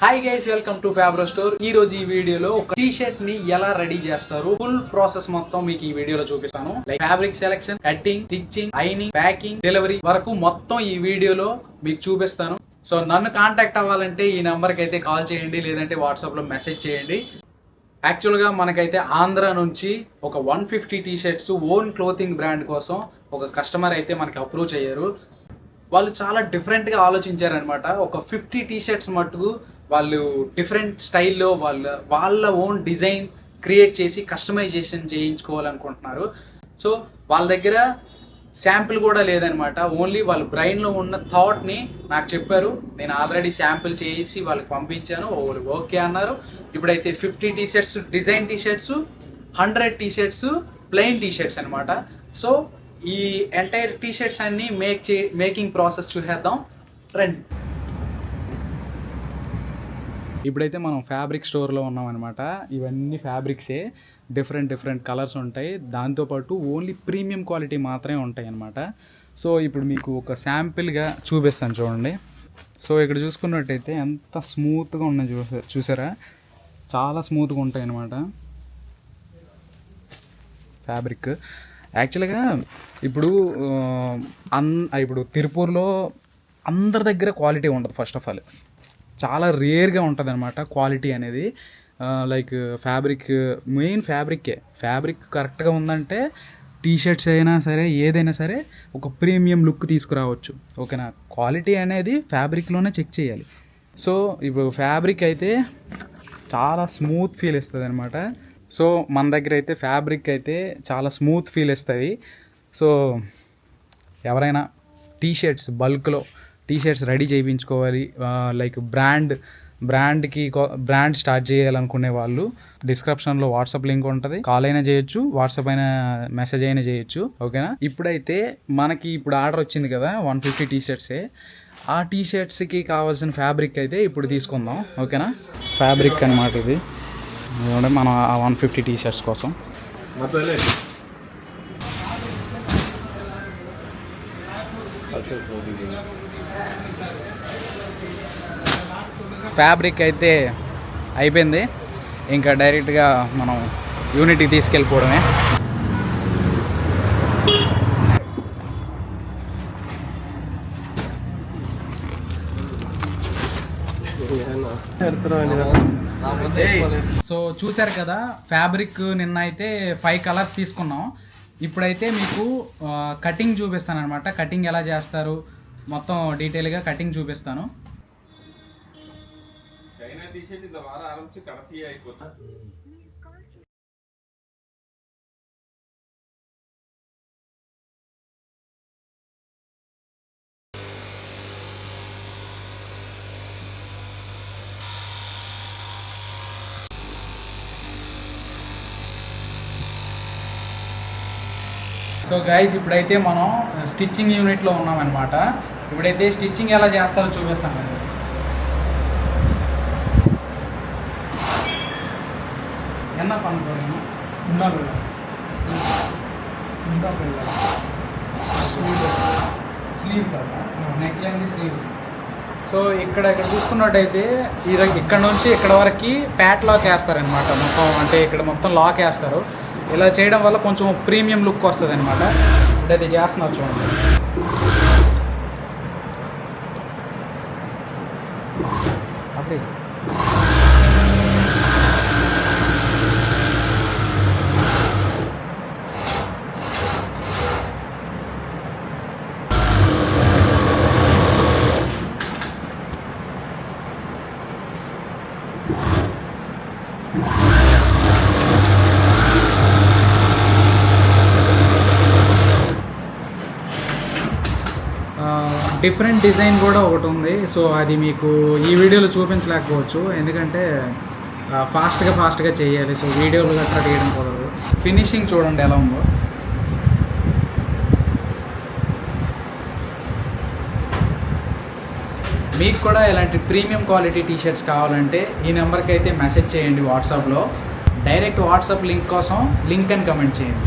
Hi guys, welcome to Fabro store. ఈ రోజు ఈ వీడియోలో ఒక టీ షర్ట్ ని ఎలా రెడీ చేస్తారు ఫుల్ ప్రాసెస్ మొత్తం మీకు ఈ వీడియోలో చూపిస్తాను. Like fabric selection, cutting, stitching, ironing, packing, delivery వరకు మొత్తం ఈ వీడియోలో మీకు చూపిస్తాను. సో నన్ను కాంటాక్ట్ అవ్వాలంటే ఈ నెంబర్ కి అయితే కాల్ చేయండి, లేదంటే వాట్సాప్ లో మెసేజ్ చేయండి. యాక్చువల్ గా మనకైతే ఆంధ్ర నుంచి ఒక 150 T shirts own clothing brand కోసం ఒక కస్టమర్ అయితే మనకి అప్రోచ్ అయ్యారు. వాళ్ళు చాలా డిఫరెంట్గా ఆలోచించారనమాట. ఒక 50 టీ షర్ట్స్ మట్టుకు వాళ్ళు డిఫరెంట్ స్టైల్లో వాళ్ళ ఓన్ డిజైన్ క్రియేట్ చేసి కస్టమైజేషన్ చేయించుకోవాలనుకుంటున్నారు. సో వాళ్ళ దగ్గర శాంపిల్ కూడా లేదనమాట. ఓన్లీ వాళ్ళ బ్రెయిన్లో ఉన్న థాట్ని నాకు చెప్పారు. నేను ఆల్రెడీ శాంపిల్ చేసి వాళ్ళకి పంపించాను, వాళ్ళు ఓకే అన్నారు. ఇప్పుడైతే 50 T shirts design T shirts, 100 T shirts plain T shirts అనమాట. సో ఈ ఎంటైర్ టీ షర్ట్స్ అన్ని మేకింగ్ ప్రాసెస్ చూసేద్దాం రండి. ఇప్పుడైతే మనం ఫ్యాబ్రిక్ స్టోర్లో ఉన్నాం అనమాట. ఇవన్నీ ఫ్యాబ్రిక్సే, డిఫరెంట్ కలర్స్ ఉంటాయి. దాంతోపాటు ఓన్లీ ప్రీమియం క్వాలిటీ మాత్రమే ఉంటాయి అనమాట. సో ఇప్పుడు మీకు ఒక శాంపిల్గా చూపిస్తాను చూడండి. సో ఇక్కడ చూసుకున్నట్టయితే ఎంత స్మూత్గా ఉన్నాయి చూసారా, చాలా స్మూత్గా ఉంటాయి అనమాట ఫ్యాబ్రిక్. యాక్చువల్గా ఇప్పుడు తిరుపూర్లో అందరి దగ్గర క్వాలిటీ ఉండదు. ఫస్ట్ ఆఫ్ ఆల్ చాలా రేర్గా ఉంటుంది అనమాట క్వాలిటీ అనేది. లైక్ మెయిన్ ఫ్యాబ్రిక్ కరెక్ట్గా ఉందంటే టీ షర్ట్స్ అయినా సరే ఏదైనా సరే ఒక ప్రీమియం లుక్ తీసుకురావచ్చు. ఓకేనా, క్వాలిటీ అనేది ఫ్యాబ్రిక్లోనే చెక్ చేయాలి. సో ఇప్పుడు ఫ్యాబ్రిక్ అయితే చాలా స్మూత్ ఫీల్ ఇస్తుంది అనమాట. సో మన దగ్గర అయితే ఫ్యాబ్రిక్ అయితే చాలా స్మూత్ ఫీల్ ఇస్తుంది. సో ఎవరైనా టీ షర్ట్స్ బల్క్లో టీ షర్ట్స్ రెడీ చేయించుకోవాలి, లైక్ బ్రాండ్ స్టార్ట్ చేయాలనుకునే వాళ్ళు డిస్క్రిప్షన్లో వాట్సాప్ లింక్ ఉంటుంది. కాల్ అయినా చేయొచ్చు, వాట్సాప్ అయినా మెసేజ్ అయినా చేయొచ్చు. ఓకేనా, ఇప్పుడైతే మనకి ఆర్డర్ వచ్చింది కదా 150 టీ షర్ట్సే. ఆ టీ షర్ట్స్కి కావాల్సిన ఫ్యాబ్రిక్ అయితే ఇప్పుడు తీసుకుందాం. ఓకేనా, ఫ్యాబ్రిక్ అనమాట ఇది మనం ఆ 150 టీ షర్ట్స్ కోసం. ఫ్యాబ్రిక్ అయితే అయిపోయింది, ఇంకా డైరెక్ట్గా మనం యూనిట్కి తీసుకెళ్ళిపోవడమే. సో చూసారు కదా, ఫ్యాబ్రిక్ నిన్న అయితే 5 కలర్స్ తీసుకున్నాం. ఇప్పుడైతే మీకు కటింగ్ చూపిస్తాను అనమాట. కటింగ్ ఎలా చేస్తారు మొత్తం డీటెయిల్గా కటింగ్ చూపిస్తాను. సో గైస్, ఇప్పుడైతే మనం స్టిచ్చింగ్ యూనిట్లో ఉన్నామన్నమాట. ఇప్పుడైతే స్టిచ్చింగ్ ఎలా చేస్తారో చూపిస్తాను. என்ன பண்ண போகிறோம், స్లీవ్ కదా, నెక్ లైన్ స్లీవ్. సో ఇక్కడ చూసుకున్నట్టయితే ఇక్కడ నుంచి ఇక్కడ వరకు ప్యాట్ లాక్ వేస్తారనమాట. మొత్తం అంటే ఇక్కడ మొత్తం లాక్ వేస్తారు. ఇలా చేయడం వల్ల కొంచెం ప్రీమియం లుక్ వస్తుంది అనమాట. ఇప్పుడైతే చేస్తున్నారు చూడండి. అప్పుడే డిఫరెంట్ డిజైన్ కూడా ఒకటి ఉంది. సో అది మీకు ఈ వీడియోలో చూపించలేకపోవచ్చు, ఎందుకంటే ఫాస్ట్గా చేయాలి. సో వీడియోలు గట్రా తీయడం కుదరదు. ఫినిషింగ్ చూడండి ఎలా ఉందో. మీకు కూడా ఇలాంటి ప్రీమియం క్వాలిటీ టీ షర్ట్స్ కావాలంటే ఈ నెంబర్కి అయితే మెసేజ్ చేయండి వాట్సాప్లో. డైరెక్ట్ వాట్సాప్ లింక్ కోసం లింక్ అని కమెంట్ చేయండి.